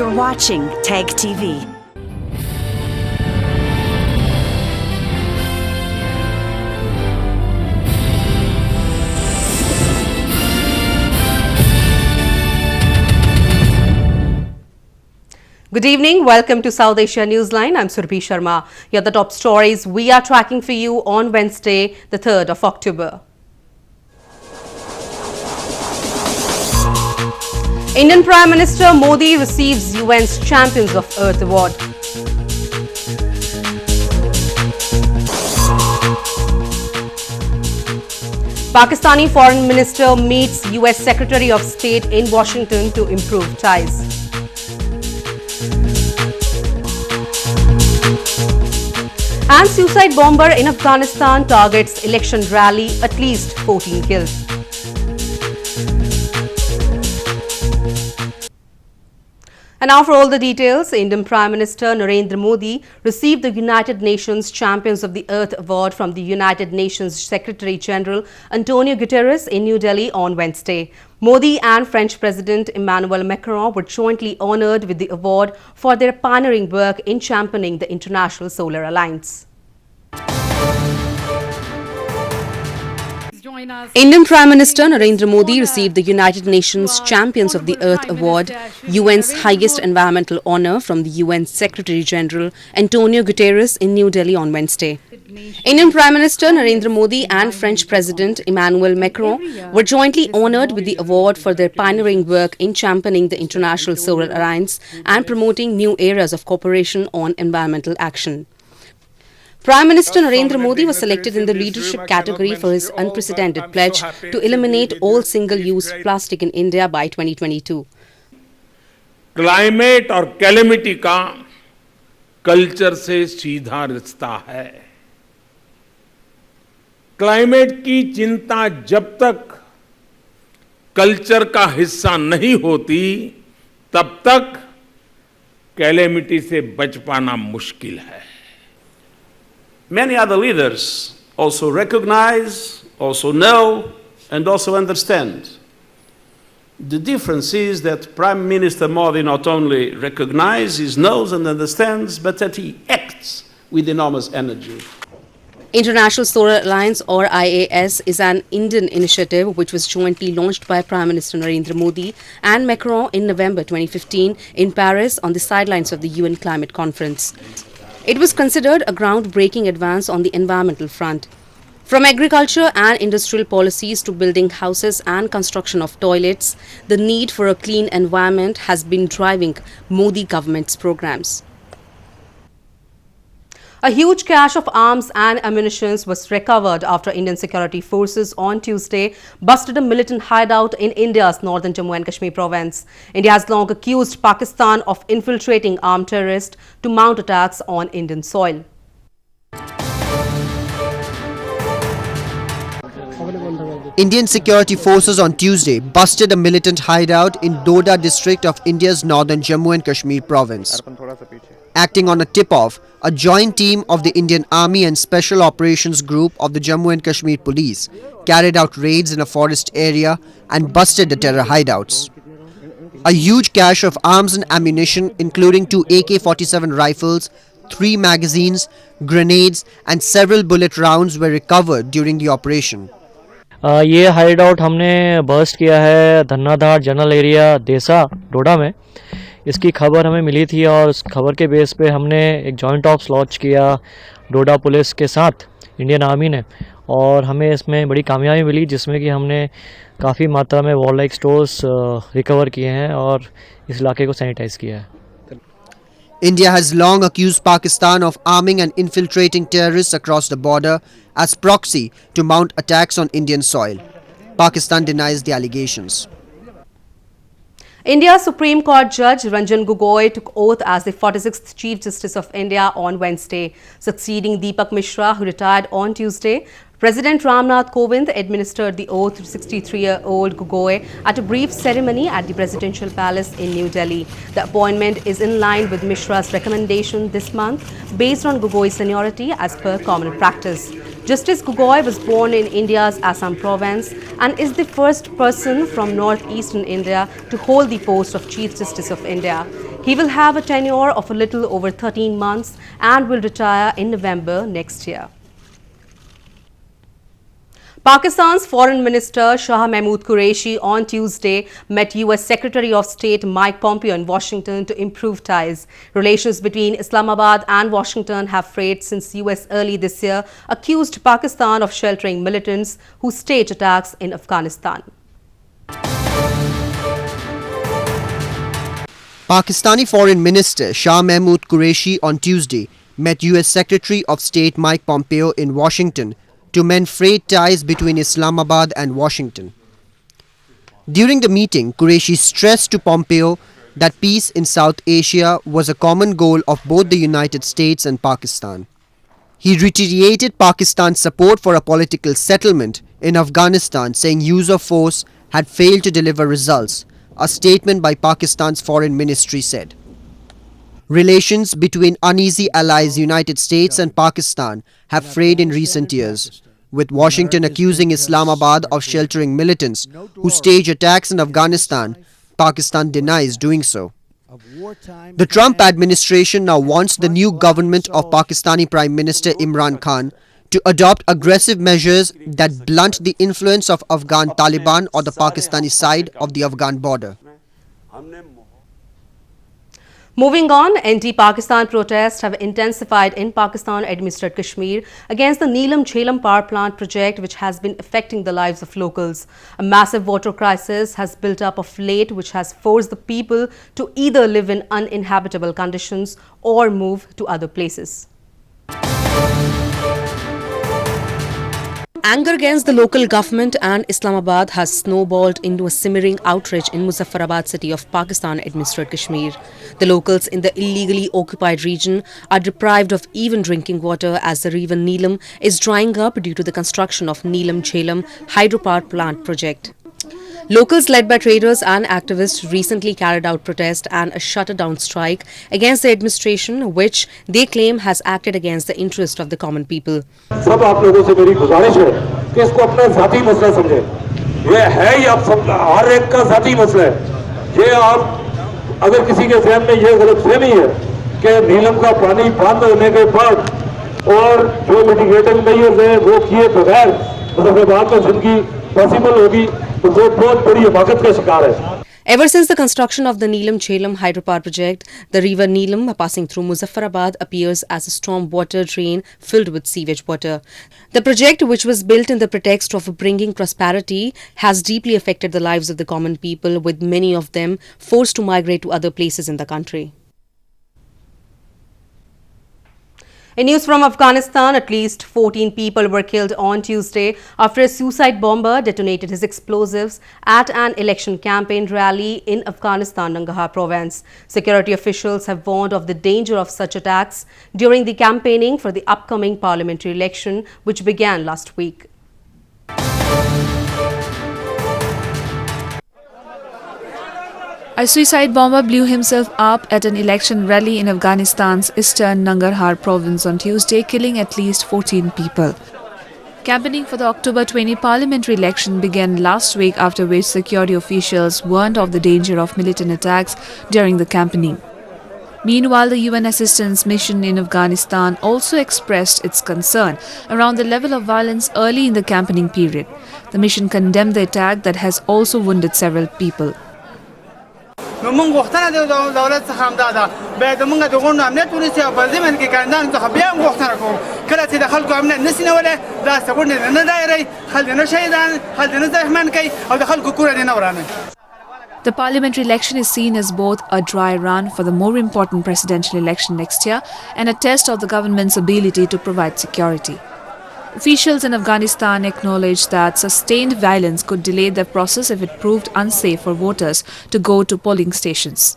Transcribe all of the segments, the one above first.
You're watching TAG TV. Good evening. Welcome to South Asia Newsline. I'm Surabhi Sharma. Here are the top stories we are tracking for you on Wednesday, the 3rd of October. Indian Prime Minister Modi receives UN's Champions of Earth Award. Pakistani Foreign Minister meets US Secretary of State in Washington to improve ties. And suicide bomber in Afghanistan targets election rally, at least 14 killed. And now for all the details, Indian Prime Minister Narendra Modi received the United Nations Champions of the Earth Award from the United Nations Secretary General Antonio Guterres in New Delhi on Wednesday. Modi and French President Emmanuel Macron were jointly honoured with the award for their pioneering work in championing the International Solar Alliance. Indian Prime Minister Narendra Modi received the United Nations Champions of the Earth Award, UN's highest environmental honour, from the UN Secretary General Antonio Guterres in New Delhi on Wednesday. Indian Prime Minister Narendra Modi and French President Emmanuel Macron were jointly honoured with the award for their pioneering work in championing the International Solar Alliance and promoting new areas of cooperation on environmental action. Prime Minister Narendra Modi was selected in the leadership category for his unprecedented pledge to eliminate all single-use plastic in India by 2022. Climate और calamity का culture से सीधा रिश्ता है। Climate की चिंता जब तक कल्चर का हिस्सा नहीं होती, तब तक कैलेमिटी से बच पाना मुश्किल है। Many other leaders also recognize, also know, and also understand. The difference is that Prime Minister Modi not only recognizes, knows, and understands, but that he acts with enormous energy. International Solar Alliance, or IAS, is an Indian initiative which was jointly launched by Prime Minister Narendra Modi and Macron in November 2015 in Paris on the sidelines of the UN Climate Conference. It was considered a groundbreaking advance on the environmental front. From agriculture and industrial policies to building houses and construction of toilets, the need for a clean environment has been driving Modi government's programs. A huge cache of arms and ammunition was recovered after Indian security forces on Tuesday busted a militant hideout in India's northern Jammu and Kashmir province. India has long accused Pakistan of infiltrating armed terrorists to mount attacks on Indian soil. Indian security forces on Tuesday busted a militant hideout in Doda district of India's northern Jammu and Kashmir province. Acting on a tip-off, a joint team of the Indian Army and Special Operations Group of the Jammu and Kashmir Police carried out raids in a forest area and busted the terror hideouts. A huge cache of arms and ammunition, including 2 AK-47 rifles, 3 magazines, grenades and several bullet rounds were recovered during the operation. ये hide out हमने bast किया है धन्नाधार general area देसा डोडा में। इसकी खबर हमें मिली थी और उस खबर के बेस पे हमने एक जॉइंट ऑप्स लॉन्च किया डोडा पुलिस के साथ इंडियन आर्मी ने, और हमें इसमें बड़ी कामयाबी मिली जिसमें कि हमने काफ़ी मात्रा में वॉर लाइक स्टोर्स रिकवर किए हैं और इस इलाके को सैनिटाइज किया है। India has long accused Pakistan of arming and infiltrating terrorists across the border as proxy to mount attacks on Indian soil. Pakistan denies the allegations. India's Supreme Court Judge Ranjan Gogoi took oath as the 46th Chief Justice of India on Wednesday, succeeding Deepak Mishra, who retired on Tuesday. President Ramnath Kovind administered the oath to 63-year-old Gogoi at a brief ceremony at the Presidential Palace in New Delhi. The appointment is in line with Mishra's recommendation this month based on Gogoi's seniority as per common practice. Justice Gogoi was born in India's Assam province and is the first person from northeastern India to hold the post of Chief Justice of India. He will have a tenure of a little over 13 months and will retire in November next year. Pakistan's Foreign Minister Shah Mahmood Qureshi on Tuesday met US Secretary of State Mike Pompeo in Washington to improve ties. Relations between Islamabad and Washington have frayed since US early this year accused Pakistan of sheltering militants who staged attacks in Afghanistan. Pakistani Foreign Minister Shah Mahmood Qureshi on Tuesday met US Secretary of State Mike Pompeo in Washington to mend frayed ties between Islamabad and Washington. During the meeting, Qureshi stressed to Pompeo that peace in South Asia was a common goal of both the United States and Pakistan. He reiterated Pakistan's support for a political settlement in Afghanistan, saying use of force had failed to deliver results, a statement by Pakistan's foreign ministry said. Relations between uneasy allies United States and Pakistan have frayed in recent years, with Washington accusing Islamabad of sheltering militants who stage attacks in Afghanistan. Pakistan denies doing so. The Trump administration now wants the new government of Pakistani Prime Minister Imran Khan to adopt aggressive measures that blunt the influence of Afghan Taliban on the Pakistani side of the Afghan border. Moving on, anti-Pakistan protests have intensified in Pakistan-administered Kashmir against the Neelum-Jhelum power plant project, which has been affecting the lives of locals. A massive water crisis has built up of late, which has forced the people to either live in uninhabitable conditions or move to other places. Anger against the local government and Islamabad has snowballed into a simmering outrage in Muzaffarabad city of Pakistan-administered Kashmir. The locals in the illegally occupied region are deprived of even drinking water as the river Neelum is drying up due to the construction of Neelum-Jhelum hydropower plant project. Locals led by traders and activists recently carried out protest and a shut-down strike against the administration, which they claim has acted against the interest of the common people. सब आप लोगों से मेरी गुजारिश है कि इसको अपना ज़ाती मसला समझें। ये है ही आप सब हर एक का ज़ाती मसला है। ये आप अगर किसी के ज़हन में ये गलतफहमी है कि नीलम का पानी बंद होने के बाद और जो मिटिगेटिंग मेजर्स हैं वो किए बगैर मुजफ्फराबाद में जिंदगी पॉसिबल होगी, तो वो बहुत बड़ी हिमाकत का शिकार है। Ever since the construction of the Neelum-Jhelum hydropower project, the river Neelum passing through Muzaffarabad appears as a storm water drain filled with sewage water. The project, which was built in the pretext of bringing prosperity, has deeply affected the lives of the common people, with many of them forced to migrate to other places in the country. In news from Afghanistan, at least 14 people were killed on Tuesday after a suicide bomber detonated his explosives at an election campaign rally in Afghanistan, Nangarhar province. Security officials have warned of the danger of such attacks during the campaigning for the upcoming parliamentary election, which began last week. A suicide bomber blew himself up at an election rally in Afghanistan's eastern Nangarhar province on Tuesday, killing at least 14 people. Campaigning for the October 20 parliamentary election began last week, after which security officials warned of the danger of militant attacks during the campaigning. Meanwhile, the UN assistance mission in Afghanistan also expressed its concern around the level of violence early in the campaigning period. The mission condemned the attack that has also wounded several people. نو موږ غوښتنه د دولت څخه هم دا ده باید موږ د غونډو امنیت ونیسي او په ضمن کې کارندانو څخه بیا هم غوښتنه کوو کله چې د خلکو امنیت نسي نیولی داسې غونډې نه دایروي خلک دې نه شهیدان خلک دې نه زخمیان کوي او د خلکو کور دې نه ورانوي. The parliamentary election is seen as both a dry run for the more important presidential election next year and a test of the government's ability to provide security. Officials in Afghanistan acknowledged that sustained violence could delay the process if it proved unsafe for voters to go to polling stations.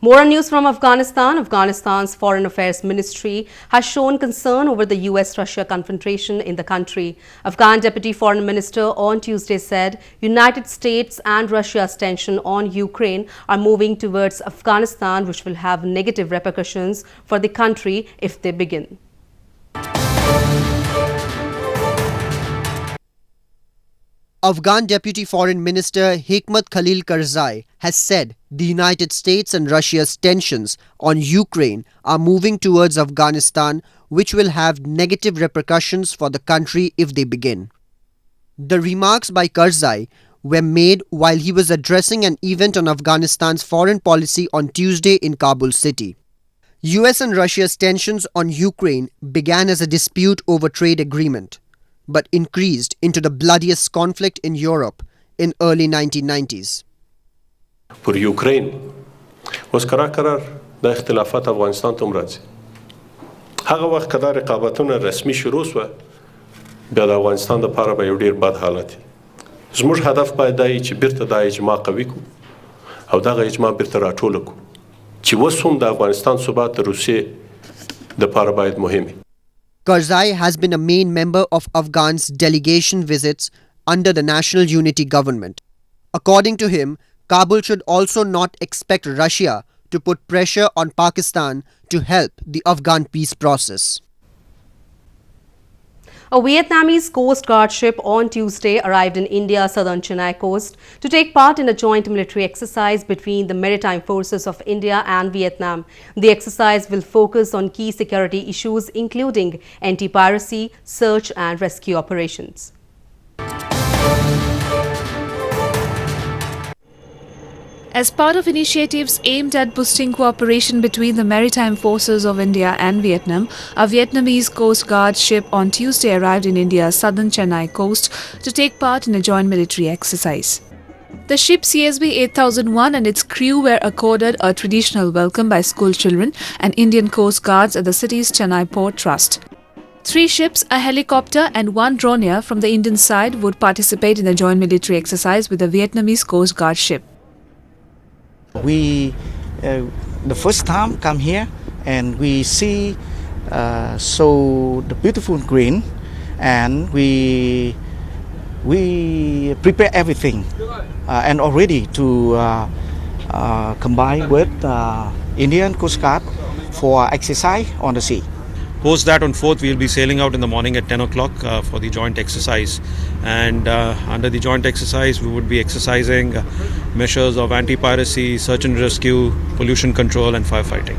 More on news from Afghanistan. Afghanistan's Foreign Affairs Ministry has shown concern over the US-Russia confrontation in the country. Afghan Deputy Foreign Minister on Tuesday said United States and Russia's tension on Ukraine are moving towards Afghanistan, which will have negative repercussions for the country if they begin. . Afghan Deputy Foreign Minister HEKMAT KARZAI has said the United States and Russia's tensions on Ukraine are moving towards Afghanistan, which will have negative repercussions for the country if they begin. The remarks by Karzai were made while he was addressing an event on Afghanistan's foreign policy on Tuesday in Kabul city. US and Russia's tensions on Ukraine began as a dispute over trade agreement, but increased into the bloodiest conflict in Europe in early 1990s. پر یوکرین اوس قرار د اختلافات افغانستان ته راځي. هغه وخت کدا رقابتونه رسمي شروع شو بیا د افغانستان لپاره به یو ډیر بد حالت وي. زموږ هدف باید دی چې بیرته د اجماع قوي کو او دغه اجماع بیرته راټول کو چې وسوم د افغانستان ثبات د روسیې د لپاره باید مهم وي. Karzai has been a main member of Afghan's delegation visits under the National Unity Government. According to him, Kabul should also not expect Russia to put pressure on Pakistan to help the Afghan peace process. A Vietnamese Coast Guard ship on Tuesday arrived in India's southern Chennai coast to take part in a joint military exercise between the maritime forces of India and Vietnam. The exercise will focus on key security issues including anti-piracy, search and rescue operations. As part of initiatives aimed at boosting cooperation between the maritime forces of India and Vietnam, a Vietnamese Coast Guard ship on Tuesday arrived in India's southern Chennai coast to take part in a joint military exercise. The ship CSB 8001 and its crew were accorded a traditional welcome by school children and Indian Coast Guards at the city's Chennai Port Trust. 3 ships, a helicopter and 1 dronier from the Indian side would participate in the joint military exercise with the Vietnamese Coast Guard ship. We the first time come here and we see so the beautiful green and we prepare everything and already to combine with Indian Coast Guard for exercise on the sea. Post that on 4th, we'll be sailing out in the morning at 10 o'clock for the joint exercise. And under the joint exercise, we would be exercising measures of anti-piracy, search and rescue, pollution control and firefighting.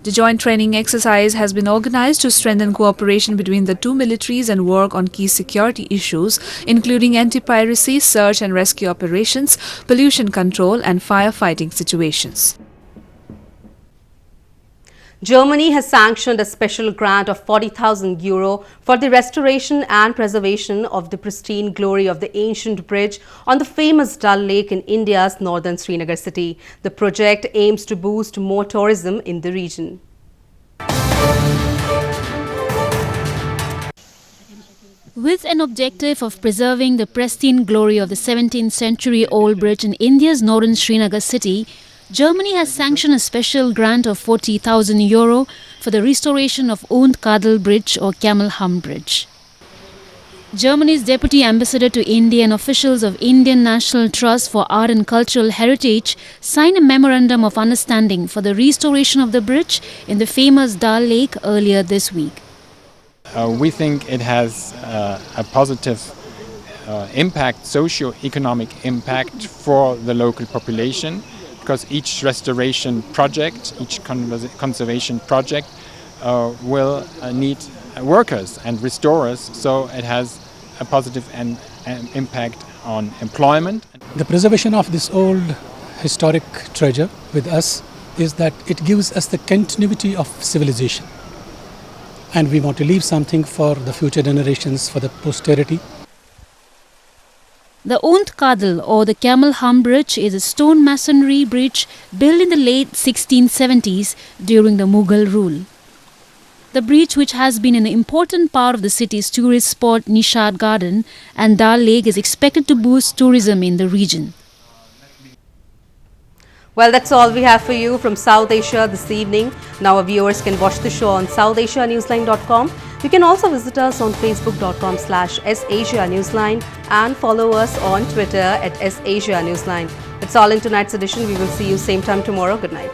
The joint training exercise has been organized to strengthen cooperation between the two militaries and work on key security issues, including anti-piracy, search and rescue operations, pollution control and firefighting situations. Germany has sanctioned a special grant of €40,000 for the restoration and preservation of the pristine glory of the ancient bridge on the famous Dal Lake in India's northern Srinagar city. The project aims to boost more tourism in the region. With an objective of preserving the pristine glory of the 17th century old bridge in India's northern Srinagar city, Germany has sanctioned a special grant of €40,000 for the restoration of Old Kadal Bridge or Camel Hum Bridge. Germany's Deputy Ambassador to India and officials of Indian National Trust for Art and Cultural Heritage signed a memorandum of understanding for the restoration of the bridge in the famous Dal Lake earlier this week. We think it has a positive impact, socio-economic impact for the local population, because each restoration project, each conservation project will need workers and restorers, so it has a positive impact on employment. The preservation of this old historic treasure with us is that it gives us the continuity of civilization, and we want to leave something for the future generations, for the posterity. The Old Kadal or the Camel Hum Bridge is a stone masonry bridge built in the late 1670s during the Mughal rule. The bridge, which has been an important part of the city's tourist spot Nishad Garden and Dal Lake, is expected to boost tourism in the region. Well, that's all we have for you from South Asia this evening. Now our viewers can watch the show on southasianewsline.com. You can also visit us on facebook.com/SAsiaNewsline and follow us on Twitter @SAsiaNewsline. That's all in tonight's edition. We will see you same time tomorrow. Good night.